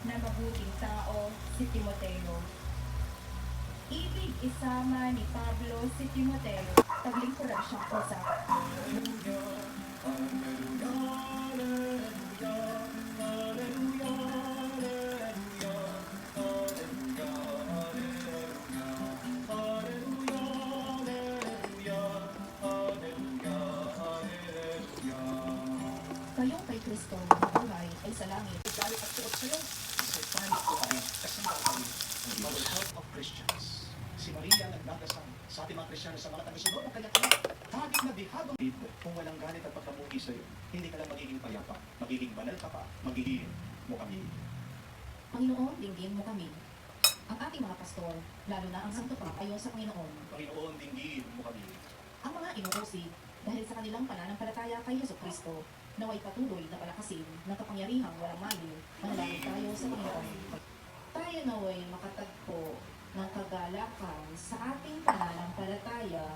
na mabuting tao si Timoteo. Ibig isama ni Pablo si Timoteo, taglingkuran siyang usap. Kayong kay Kristo na buhay ay sa langit. Galit at suot sa'yo. Satanic ko kami. Kasama kami. Ang Bible Health of Christians. Si Maria nagdadasal sa ating mga Kristiyano sa mga tagasunod ng kanyang anak. Hagit na bihagong dito. Kung walang galit at pagkamuhi sa'yo, hindi ka lang magiging payapa. Magiging banal ka pa. Magiging mo kami. Panginoon, dinggin mo kami. Ang ating mga pastor, lalo na ang Santo Papa, ayon sa Panginoon. Panginoon, dinggin mo kami. Ang mga inuusig, dahil sa kanilang pananampalataya kay Yesu Kristo, naway patuloy na palakasin ng kapangyarihang walang maliw, manalangin tayo sa Panginoon. Tayo naway makatagpo ng kagalakan sa ating pananampalataya.